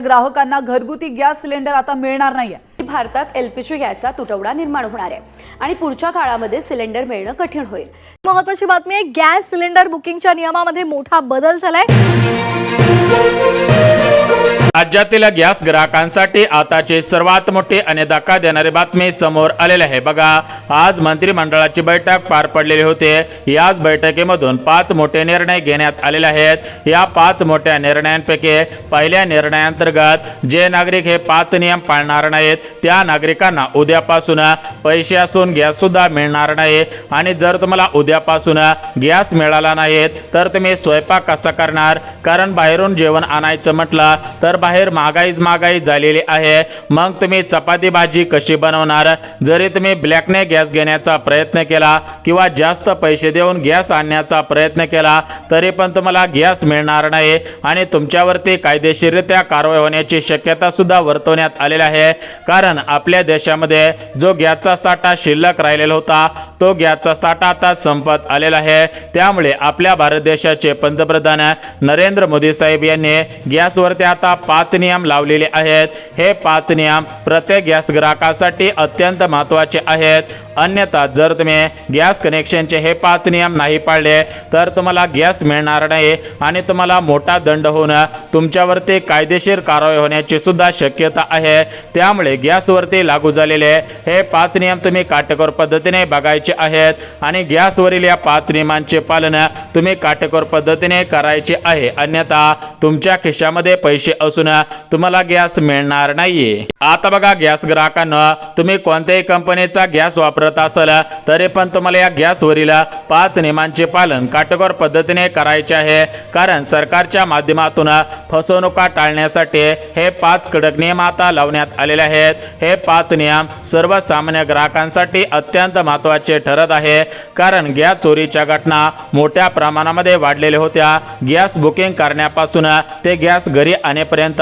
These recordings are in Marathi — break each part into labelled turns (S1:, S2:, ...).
S1: ग्राहकांना घरगुती गॅस सिलेंडर आता मिळणार नाहीये।
S2: भारतात एलपीजी गॅसचा तुटवडा निर्माण होणार आहे आणि पुढच्या काळामध्ये सिलेंडर मिळणं कठीण होईल।
S3: महत्त्वाची बातमी आहे, गॅस सिलेंडर बुकिंगच्या नियमामध्ये मोठा बदल झालाय।
S4: राज्यातील गॅस ग्राहकांसाठी आताची सर्वात मोठी आणि धक्का देणारी बातमी समोर आलेली आहे। बघा, आज मंत्रिमंडळाची बैठक पार पडलेली होती। याच बैठकीमधून 5 मोठे निर्णय घेण्यात आलेले आहेत। या 5 मोठ्या निर्णयांपैकी पहिल्या निर्णयाअंतर्गत जे नागरिक हे 5 नियम पाळणार नाहीत त्या नागरिकांना उद्यापासून पैसे असून गॅस सुद्धा मिळणार नाही। आणि जर तुम्हाला उद्यापासून गॅस मिळाला नाही तर तुम्ही स्वयंपाक कसा करणार? कारण बाहेरून जेवण आणायचं म्हटलं तर बाहेर महागाई झालेली आहे। मग तुम्ही चपाती भाजी कशी बनवणार? जरी तुम्ही ब्लॅकने गॅस घेण्याचा प्रयत्न केला किंवा जास्त पैसे देऊन गॅस आणण्याचा प्रयत्न केला तरी पण तुम्हाला गॅस मिळणार नाही आणि तुमच्यावरती कायदेशीररित्या कारवाई होण्याची शक्यता सुद्धा वर्तवण्यात आलेली आहे। कारण आपल्या देशामध्ये जो गॅसचा साठा शिल्लक राहिलेला होता तो गॅसचा साठा आता संपत आलेला आहे। त्यामुळे आपल्या भारत देशाचे पंतप्रधान नरेंद्र मोदी साहेब यांनी गॅसवरती आता 5 नियम लावलेले आहेत। हे 5 नियम प्रत्येक गॅस ग्राहकासाठी अत्यंत महत्त्वाचे आहेत। अन्यथा जर तुम्ही गॅस कनेक्शनचे हे 5 नियम नाही पाळले तर तुम्हाला गॅस मिळणार नाही आणि तुम्हाला मोठा दंड होऊन तुमच्यावरती कायदेशीर कारवाई होण्याची सुद्धा शक्यता आहे। त्यामुळे गॅसवरती लागू झालेले हे 5 नियम तुम्ही काटेकोर पद्धतीने बघायचे आहेत आणि गॅसवरील या 5 नियमांचे पालन तुम्ही काटेकोर पद्धतीने करायचे आहे। अन्यथा तुमच्या खिशामध्ये पैसे असून तुम्हाला गॅस मिळणार नाहीये। आता बघा, गॅस ग्राहकांना तुम्ही कोणत्याही कंपनीचा गॅस वापरत असाल तरी पण तुम्हाला या गॅसवरील 5 नियमांचे पालन काटेकोर पद्धतीने करायचे आहे। कारण सरकारच्या माध्यमातून फसवणुका टाळण्यासाठी हे 5 कडक नियम आता लावण्यात आलेले आहेत। हे 5 नियम सर्वसामान्य ग्राहकांसाठी अत्यंत महत्त्वाचे ठरत आहे। कारण गॅस चोरीच्या घटना मोठ्या प्रमाणामध्ये वाढलेल्या होत्या। गॅस बुकिंग करण्यापासून ते गॅस घरी आणेपर्यंत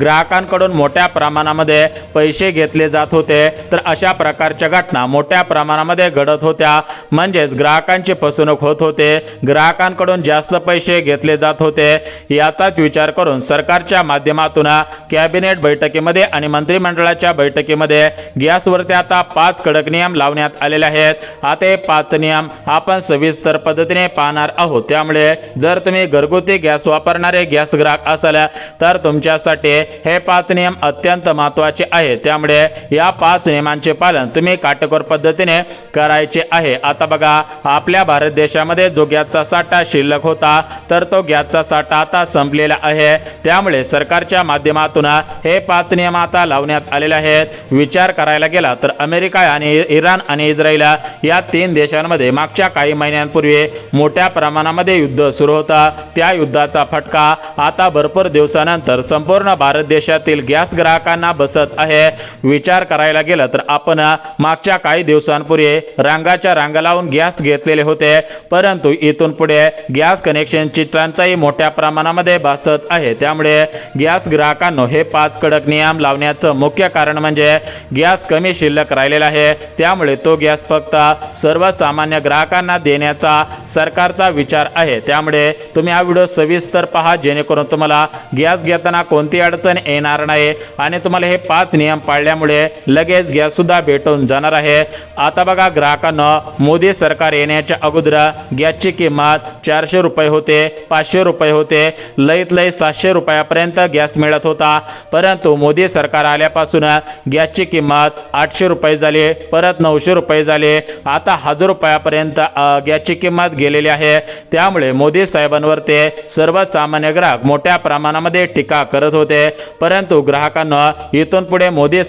S4: ग्राहकांकडून मोठ्या प्रमाणामध्ये पैसे घेतले जात होते। तर अशा प्रकारच्या घटना मोठ्या प्रमाणामध्ये घडत होत्या, म्हणजेच ग्राहकांची फसवणूक होत होते, ग्राहकांकडून जास्त पैसे घेतले जात होते। याचाच विचार करून सरकारच्या माध्यमातून कॅबिनेट बैठकीमध्ये आणि मंत्रिमंडळाच्या बैठकीमध्ये गॅसवरती आता 5 कडक नियम लावण्यात आलेले आहेत। आता हे 5 नियम आपण सविस्तर पद्धतीने पाहणार आहोत। त्यामुळे जर तुम्ही घरगुती गॅस वापरणारे गॅस ग्राहक असाल तर तुमच्यासाठी हे 5 नियम अत्यंत महत्त्वाचे आहेत। त्यामुळे या 5 नियमांचे पालन तुम्ही काटेकोर पद्धतीने करायचे आहे। आता बघा, आपल्या भारत देशामध्ये जो गॅसचा साठा शिल्लक होता तर तो गॅसचा साठा आता संपलेला आहे। त्यामुळे सरकारच्या माध्यमातून हे 5 नियम आता लावण्यात आलेले आहेत। विचार करायला गेला तर अमेरिका आणि इराण आणि इस्रायल या 3 देशांमध्ये मागच्या काही महिन्यांपूर्वी मोठ्या प्रमाणामध्ये युद्ध सुरू होता। त्या युद्धाचा फटका आता भरपूर दिवसानंतर संपूर्ण भारत देशातील गॅस ग्राहकांना बसत आहे। विचार करायला गेला तर आपण मागच्या काही दिवसांपूर्वी रांगाच्या रांगा लावून गॅस घेतलेले होते, परंतु इथून पुढे गॅस कनेक्शनची टंचाई मोठ्या प्रमाणामध्ये भासत आहे। त्यामुळे गॅस ग्राहकांनो हे 5 कडक नियम लावण्याचं मुख्य कारण म्हणजे गॅस कमी शिल्लक राहिलेला आहे। त्यामुळे तो गॅस फक्त सर्वसामान्य ग्राहकांना देण्याचा सरकारचा विचार आहे। त्यामुळे तुम्ही हा व्हिडिओ सविस्तर पहा जेणेकरून तुम्हाला गॅस घेताना कोणती अडचण येणार नाही आणि तुम्हाला हे 5 नियम पाळल्यामुळे लगेच गॅस सुद्धा भेटून जाणार आहे। आता बघा ग्राहकांना, मोदी सरकार येण्याच्या अगोदर गॅसची किंमत 400 रुपये होते, 500 रुपये होते, लईत लई 700 रुपयापर्यंत गॅस मिळत होता। परंतु मोदी सरकार आल्यापासून गॅसची किंमत 800 रुपये झाली, परत 900 रुपये झाले, आता 1000 रुपयापर्यंत गॅसची किंमत गेलेली आहे। त्यामुळे मोदी साहेबांवरती सर्वसामान्य ग्राहक मोठ्या प्रमाणामध्ये टीका करत होते। परंतु ग्राहकांना इथून पुढे मोदी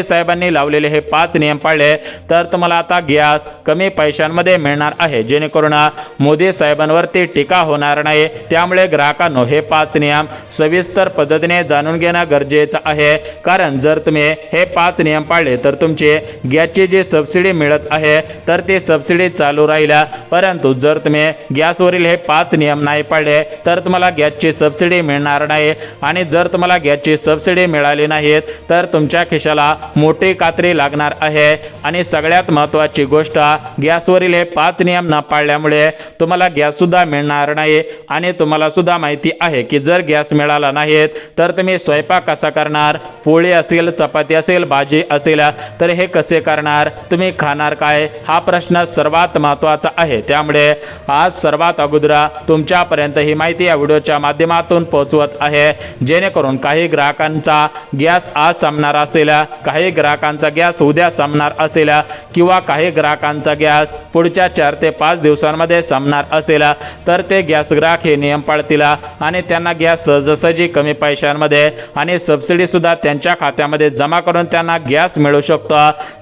S4: साहेबांनी लावलेले हे 5 नियम पाळले तर तुम्हाला आता गॅस कमी पैशांमध्ये मिळणार आहे, जेणेकरून मोदी साहेबांवरती टीका होणार नाही। त्यामुळे ग्राहकांनो हे 5 नियम सविस्तर पद्धतीने जाणून घेणं गरजेचं आहे। कारण कारण जर तुम्ही हे 5 नियम पाळले तर तुमचे गॅसची जी सबसिडी मिळत आहे तर ती सबसिडी चालू राहील, परंतु जर तुम्ही गॅसवरील हे 5 नियम नाही पाळले तर तुम्हाला गॅसची सबसिडी मिळणार नाही आणि जर तुम्हाला गॅसची सबसिडी मिळाली नाही तर तुमच्या खिशाला मोठी कात्री लागणार आहे। आणि सगळ्यात महत्त्वाची गोष्ट, गॅसवरील हे 5 नियम न पाळल्यामुळे तुम्हाला गॅस सुद्धा मिळणार नाही आणि तुम्हाला सुद्धा माहिती आहे की जर गॅस मिळाला नाही तर तुम्ही स्वयंपाक कसा करणार, पोळी असेल, चपाती असेल, भाजी असेल तर हे कसे करणार, तुम्ही खाणार काय, हा प्रश्न सर्वात महत्त्वाचा आहे। त्यामुळे आज सर्वात अगोदर तुमच्यापर्यंत ही माहिती या व्हिडिओच्या माध्यमातून पोहोचवत आहे, जेणेकरून काही ग्राहकांचा गॅस आज संपणार असेल, काही ग्राहकांचा गॅस उद्या संपणार असेल किंवा काही ग्राहकांचा गॅस पुढच्या 4 ते 5 दिवसांमध्ये संपणार असेल तर ते गॅस ग्राहक हे नियम पाळतील आणि त्यांना गॅस सहजासहजी कमी पैशांमध्ये आणि सबसिडी सुद्धा त्यांच्या खात्यामध्ये जमा करून त्यांना गॅस मिळू शकतो।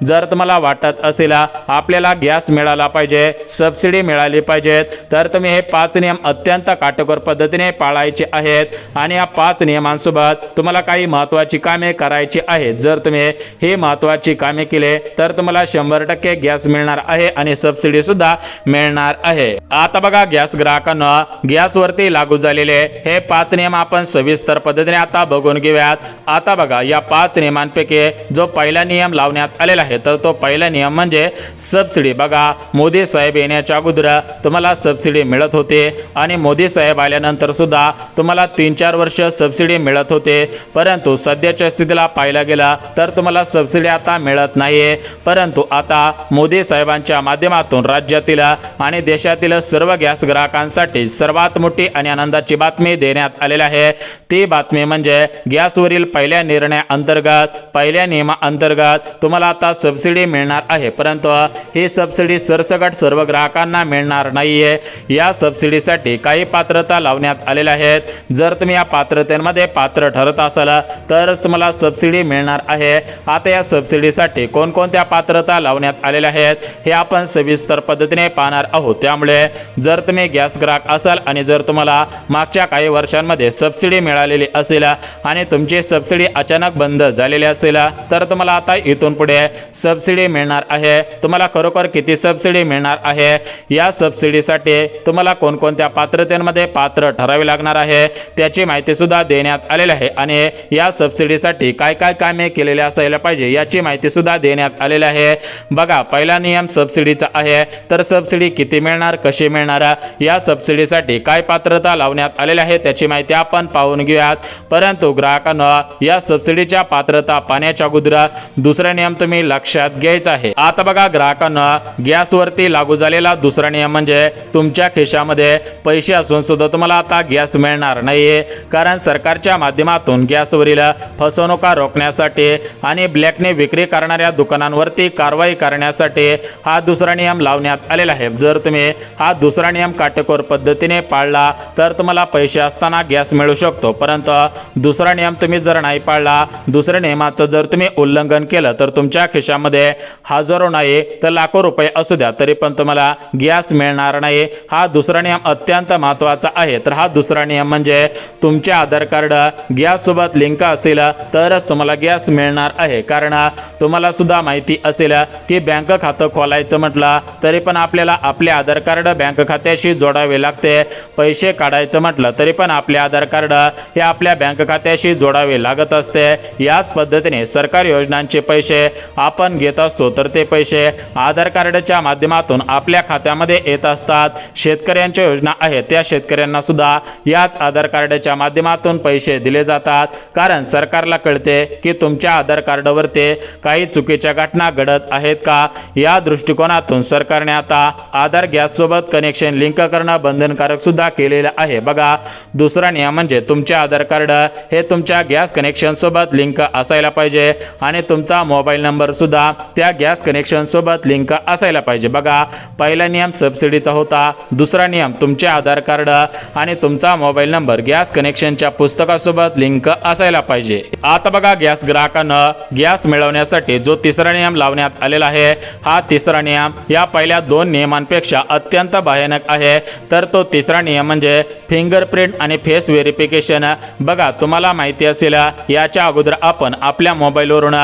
S4: जर तुम्हाला वाटत असेल आपल्याला गॅस मिळाला पाहिजे, सबसिडी मिळाली पाहिजे, तर तुम्ही हे 5 नियम अत्यंत काटेकोर पद्धतीने पाळायचे आहेत आणि या 5 नियमांसोबत तुम्हाला काही महत्त्वाची कामे करायची आहेत। जर तुम्ही हे महत्त्वाची कामे केले तर तुम्हाला 100% गॅस मिळणार आहे आणि सबसिडी सुद्धा मिळणार आहे। आता बघा गॅस ग्राहकांना गॅसवरती लागू झालेले हे 5 नियम आपण सविस्तर पद्धतीने आता बघून घेऊयात। आता बघा या 5 नियमांपैकी जो पहिला नियम लावण्यात आलेला आहे तर तो पहिला नियम म्हणजे सबसिडी। बघा मोदी साहेब येण्याच्या अगोदर तुम्हाला सबसिडी मिळत होते आणि मोदी साहेब आल्यानंतर सुद्धा तुम्हाला 3-4 वर्ष सबसिडी मिळत होते, परंतु सध्याच्या स्थितीला पाहायला गेला तर तुम्हाला सबसिडी आता मिळत नाहीये। परंतु आता मोदी साहेबांच्या माध्यमातून राज्यातील आणि देशातील सर्व गॅस ग्राहकांसाठी सर्वात मोठी आणि आनंदाची बातमी देण्यात आलेली आहे। ती बातमी म्हणजे गॅसवरील पहिल्या निर्णयाअंतर्गत, पहिल्या नियमाअंतर्गत तुम्हाला आता सबसिडी मिळणार आहे, परंतु ही सबसिडी सरसकट सर्व ग्राहकांना मिळणार नाहीये। या सबसिडीसाठी काही पात्रता लावण्यात आलेल्या आहेत। जर तुम्ही या पात्रतेमध्ये पात्र ठरत असाल तरच तुम्हाला सबसिडी मिळणार आहे। आता या सबसिडीसाठी कोणकोणत्या पात्रता लावण्यात आलेल्या आहेत हे आपण सविस्तर पद्धतीने पाहणार आहोत। त्यामुळे जर तुम्ही गॅस ग्राहक असाल आणि जर तुम्हाला मागच्या काही वर्षांमध्ये सबसिडी मिळालेली असेल आणि तुमची सबसिडी अचानक बंद झालेली असेल तर तुम्हाला आता इथून पुढे सबसिडी मिळणार आहे। तुम्हाला खरोखर किती सबसिडी मिळणार आहे, या सबसिडीसाठी तुम्हाला कोणकोणत्या पात्रतेमध्ये पात्र ठरावे लागणार आहे त्याची माहिती सुद्धा देण्यात आलेली आहे आणि या सबसिडीसाठी काय काय कामे केलेले असायला पाहिजे याची माहिती सुद्धा देण्यात आलेली आहे। बघा पहिला नियम सबसिडीचा आहे, तर सबसिडी किती मिळणार, कशी मिळणार, या सबसिडीसाठी काय पात्रता लावण्यात आलेली आहे त्याची माहिती आपण पाहून घेऊयात। परंतु ग्राहकांना या सबसिडीच्या पात्रता पाहण्याच्या अगोदर दुसरा नियम तुम्ही लक्षात घ्यायचा आहे। आता बघा ग्राहकांना गॅसवरती लागू झालेला दुसरा नियम म्हणजे तुमच्या खिशामध्ये पैसे असून सुद्धा तुम्हाला आता गॅस मिळणार नाहीये, कारण सरकारच्या माध्यमातून गॅसवरील फसवणुका रोखण्यासाठी आणि ब्लॅकने विक्री करणाऱ्या दुकानांवरती कारवाई करण्यासाठी हा दुसरा नियम लावण्यात आलेला आहे। जर तुम्ही हा दुसरा नियम काटेकोर पद्धतीने पाळला तर तुम्हाला पैसे असताना गॅस मिळू शकतो, परंतु दुसरा नियम तुम्ही जर नाही पाळला, दुसऱ्या नियमाचं जर तुम्ही उल्लंघन केलं तर तुमच्या खिशामध्ये हजारो नाही तर लाखो रुपये असू द्या तरी पण तुम्हाला गॅस मिळणार नाही। हा दुसरा नियम अत्यंत महत्त्वाचा आहे। तर हा दुसरा नियम म्हणजे तुमचे आधार कार्ड गॅस सोबत लिंक असेल तरच तुम्हाला गॅस मिळणार आहे, कारण तुम्हाला सुद्धा माहिती असेल की बँक खातं खोलायचं म्हटलं तरी पण आपल्याला आपले आधार कार्ड बँक खात्याशी जोडावे लागते, पैसे काढायचं म्हटलं तरी पण आपले आधार कार्ड हे आपल्या बँक खात्याशी जोडावे लागत असते। याच पद्धतीने सरकारी योजनांचे पैसे आपण घेत असतो तर ते पैसे आधार कार्डच्या माध्यमातून आपल्या खात्यामध्ये येत असतात। शेतकऱ्यांच्या योजना आहेत त्या शेतकऱ्यांना सुद्धा याच आधार कार्डच्या माध्यमातून पैसे दिले जातात, कारण सरकारला कळते की तुमच्या आधार कार्डवरती काही चुकीच्या घटना घडत आहेत का। या दृष्टिकोनातून सरकारने आता आधार गॅस सोबत कनेक्शन लिंक करणं बंधनकारक सुद्धा केलेलं आहे। बघा दुसरा नियम म्हणजे तुमचे आधार कार्ड हे तुमच्या गॅस कनेक्शन सोबत लिंक असायला पाहिजे आणि तुमचा मोबाईल नंबर सुद्धा त्या गॅस कनेक्शन सोबत लिंक असायला पाहिजे। बघा पहिला नियम सबसिडीचा होता, दुसरा नियम तुमचे आधार कार्ड आणि तुमचा मोबाईल नंबर गॅस कनेक्शनच्या पुस्तकासोबत लिंक असायला पाहिजे। आता बघा गॅस ग्राहकांना गॅस मिळवण्यासाठी जो तिसरा नियम लावण्यात आलेला आहे, हा तिसरा नियम या पहिल्या 2 नियमांपेक्षा अत्यंत भयानक आहे। तर तो तिसरा नियम म्हणजे फिंगरप्रिंट आणि फेस व्हेरिफिकेशन। बघा तुम्हाला माहिती असेल याच्या अगोदर आपण आपल्या मोबाईलवरून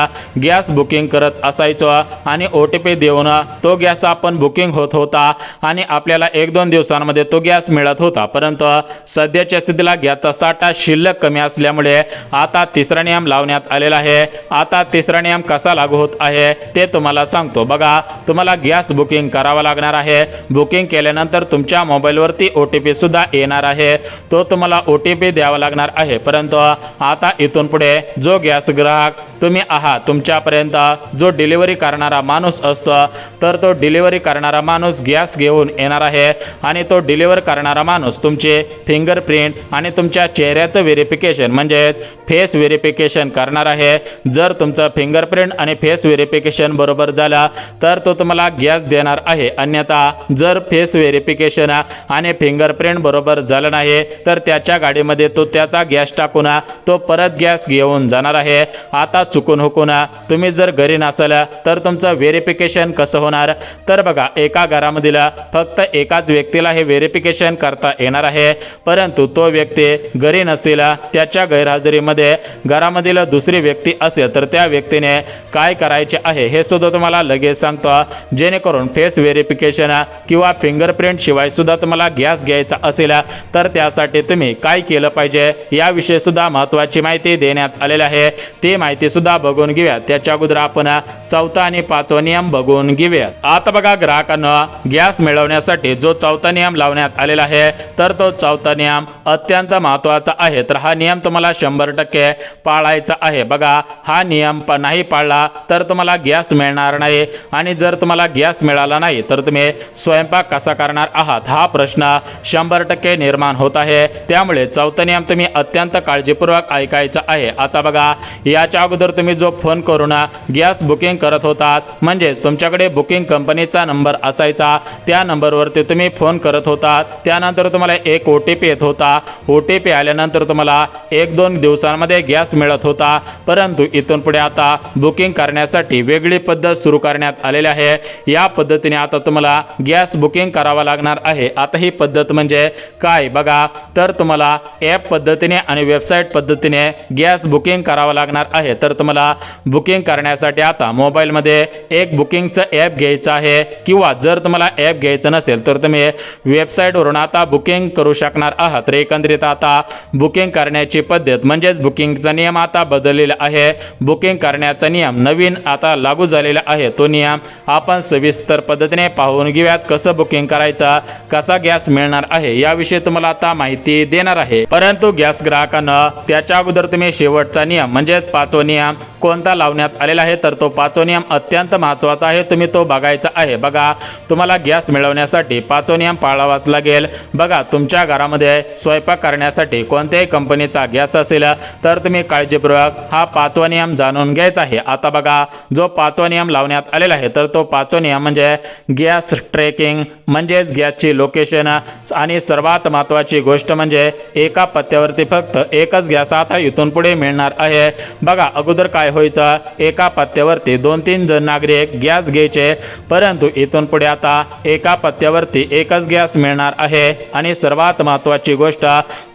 S4: गॅस बुकिंग करत असायचो आणि OTP देऊन तो गॅस आपण बुकिंग होत होता आणि आपल्याला 1-2 दिवसांमध्ये तो गॅस मिळत होता. परंतु सध्याच्या स्थितीला गॅसचा साठा शिल्लक कमी असल्यामुळे आता तिसरा नियम लावण्यात आलेला आहे. आता तिसरा नियम कसा लागू होत आहे ते तुम्हाला सांगतो. बघा, तुम्हाला गॅस बुकिंग करावा लागणार आहे. बुकिंग केल्यानंतर तुमच्या मोबाईलवरती OTP सुद्धा येणार आहे. तो तुम्हाला OTP द्यावा लागणार आहे. परंतु आता इथून पुढे जो गॅस ग्राहक तुम्ही आहात, तुमच्यापर्यंत जो डिलिव्हरी करणारा माणूस असतो, तर तो डिलिव्हरी करणारा माणूस गॅस घेऊन येणार आहे आणि तो डिलिव्हर करणारा माणूस तुमचे फिंगरप्रिंट आणि तुमच्या चेहऱ्याचं व्हेरिफिकेशन म्हणजेच फेस व्हेरिफिकेशन करणार आहे. जर तुमचं फिंगरप्रिंट आणि फेस व्हेरिफिकेशन बरोबर झालं तर तो तुम्हाला गॅस देणार आहे. अन्यथा जर फेस व्हेरिफिकेशन आणि फिंगरप्रिंट बरोबर झालं नाही तर त्याच्या गाडीमध्ये तो त्याचा गॅस टाकून तो परत गॅस घेऊन जाणार आहे. आता चुकून हुकून तुम्ही जर घरी नसाल तर तुमचं व्हेरिफिकेशन कसं होणार? तर बघा, एका घरामधील फक्त एकाच व्यक्तीला हे व्हेरिफिकेशन करता येणार आहे. परंतु तो व्यक्ती घरी नसेल, त्याच्या गैरहजेरीमध्ये घरामधील दुसरी व्यक्ती असेल तर त्या व्यक्तीने काय करायचे आहे हे सुद्धा तुम्हाला लगेच सांगतो. जेणेकरून फेस व्हेरिफिकेशन किंवा फिंगरप्रिंट शिवाय सुद्धा तुम्हाला गॅस घ्यायचा असेल तर त्यासाठी तुम्ही काय केलं पाहिजे याविषयी सुद्धा महत्त्वाची माहिती देण्यात आलेली आहे. ती माहिती सुद्धा बघून घेऊया. त्याच्या अगोदर आपण चौथा आणि पाचवा नियम बघून घेऊया. आता बघा, ग्राहकांना गॅस मिळवण्यासाठी जो चौथा नियम लावण्यात आलेला आहे तर तो चौथा नियम अत्यंत महत्त्वाचा आहे. तर हा नियम तुम्हाला 100% पाळायचा आहे. बघा, हा नियम नाही पाळला तर तुम्हाला गॅस मिळणार नाही आणि जर तुम्हाला गॅस मिळाला नाही तर तुम्ही स्वयंपाक कसा करणार आहात हा प्रश्न 100% निर्माण होत आहे. त्यामुळे चौथा नियम तुम्ही अत्यंत काळजीपूर्वक ऐकायचा आहे. आता बघा, याच्या अगोदर तुम्ही जो फोन करून गॅस बुकिंग करत होतात म्हणजेच तुमच्याकडे बुकिंग कंपनीचा नंबर असायचा, त्या नंबरवरती तुम्ही फोन करत होतात. त्यानंतर तुम्हाला एक OTP येत होता. OTP आल्यानंतर तुम्हाला 1-2 दिवसांमध्ये गॅस मिळत होता. परंतु इथून पुढे आता बुकिंग करण्यासाठी वेगळी पद्धत सुरू करण्यात आलेली आहे. या पद्धतीने आता तुम्हाला गॅस बुकिंग करावा लागणार आहे. आता ही पद्धत म्हणजे काय बघा, तर तुम्हाला ॲप पद्धतीने आणि वेबसाईट पद्धतीने गॅस बुकिंग करावं लागणार आहे. तर तुम्हाला बुकिंग करण्यासाठी आता मोबाईलमध्ये एक बुकिंगचं ॲप घ्यायचं आहे किंवा जर तुम्हाला ॲप घ्यायचं नसेल तर तुम्ही वेबसाईटवरून आता बुकिंग करू शकणार आहात. तर एकंदरीत आता बुकिंग करण्याची पद्धत म्हणजेच बुकिंगचा नियम आता बदललेला आहे. बुकिंग करण्याचा नियम नवीन आता लागू झालेला आहे. तो नियम आपण सविस्तर पद्धतीने पाहून घेऊयात. कसं बुकिंग करायचं, कसा गॅस मिळणार आहे याविषयी तुम्हाला आता माहिती देणार आहे. परंतु गॅस ग्राहकांना त्याच्या अगोदर तुम्ही शेवटचा नियम म्हणजेच पाचवा नियम कोणता लावण्यात आलेला आहे तर तो पाचवा नियम अत्यंत महत्त्वाचा आहे. तुम्ही तो बघायचा आहे. बघा, तुम्हाला गॅस मिळवण्यासाठी पाचवा नियम पाळावाच लागेल. बघा, तुमच्या घरामध्ये स्वयंपाक करण्यासाठी कोणत्याही कंपनीचा गॅस असेल तर तुम्ही काळजीपूर्वक हा पाचवा नियम जाणून घ्यायचा आहे. आता बघा, जो पाचवा नियम लावण्यात आलेला आहे तर तो पाचवा नियम म्हणजे गॅस ट्रॅकिंग म्हणजेच गॅसची लोकेशन आणि सर्वात महत्त्वाची गोष्ट म्हणजे एका पत्त्यावरती फक्त एकच गॅस आता इथून पुढे मिळणार आहे. बघा, अगोदर काय व्हायचं, एका पत्त्यावरती 2-3 जण नागरिक गॅस घ्यायचे, परंतु इथून पुढे आता एका पत्त्यावरती एकच गॅस मिळणार आहे. आणि सर्वात महत्त्वाची गोष्ट,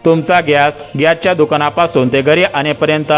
S4: तुमचा गॅसच्या दुकानापासून ते घरी आणेपर्यंत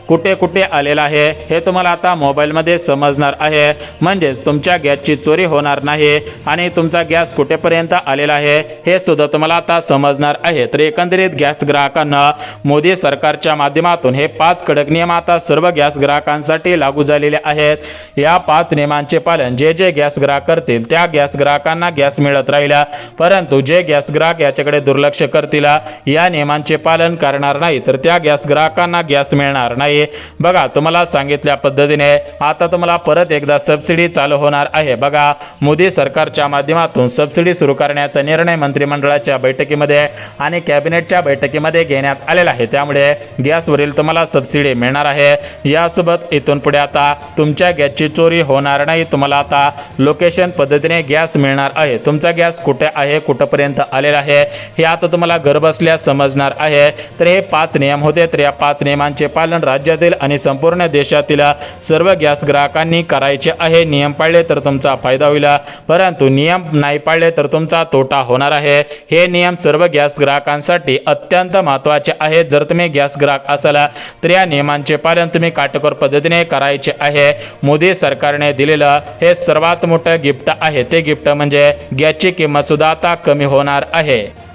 S4: कुठे कुठे आलेला आहे हे तुम्हाला आता मोबाईलमध्ये समजणार आहे. म्हणजेच तुमच्या गॅसची चोरी होणार नाही आणि तुमचा गॅस कुठेपर्यंत आलेला आहे हे सुद्धा तुम्हाला आता समजणार आहे. तर एकंदरीत गॅस ग्राहकांना मोदी सरकारच्या माध्यमातून हे 5 कडक नियम आता सर्व गॅस ग्राहकांसाठी लागू झालेले आहेत. या 5 नियमांचे पालन जे गॅस ग्राहक करतील त्या गॅस ग्राहकांना गॅस मिळत राहिला. परंतु जे गॅस ग्राहक याच्याकडे दुर्लक्ष करतील, या नियमांचे पालन करणार नाही तर त्या गॅस ग्राहकांना गॅस मिळणार नाही. बघा, तुम्हाला सांगितल्या पद्धतीने आता तुम्हाला परत एकदा सबसिडी चालू होणार आहे. बघा, मोदी सरकारच्या माध्यमातून सबसिडी सुरू करण्याचा निर्णय मंत्रिमंडळाच्या बैठकीमध्ये आणि कॅबिनेटच्या बैठकीमध्ये घेण्यात आलेला आहे. त्यामुळे गॅसवरील तुम्हाला सबसिडी मिळणार आहे. यासोबत इथून पुढे आता तुमच्या गॅसची चोरी होणार नाही. तुम्हाला आता लोकेशन पद्धतीने गॅस मिळणार आहे. तुमचा गॅस कुठे आहे, कुठपर्यंत आलेला आहे हे आता तुम्हाला घरबसल्या समजणार आहे. तर हे 5 नियम होते. तर या 5 नियमांचे पालन राज्यातील आणि संपूर्ण देशातील सर्व गॅस ग्राहकांनी करायचे आहे. नियम पाळले तर तुमचा फायदा होईल, परंतु नियम नाही पाळले तर तुमचा तोटा होणार आहे. हे नियम सर्व गॅस ग्राहकांसाठी अत्यंत महत्त्वाचे आहेत. जर तुम्ही गॅस ग्राहक असाल तर या नियमांचे पालन तुम्ही अंमलबजावणी काटेकोर पद्धतीने करायची आहे. मोदी सरकारने दिलेलं हे सर्वात मोठं गिफ्ट आहे. ते गिफ्ट म्हणजे गॅसची किंमत सुद्धा आता कमी होणार आहे.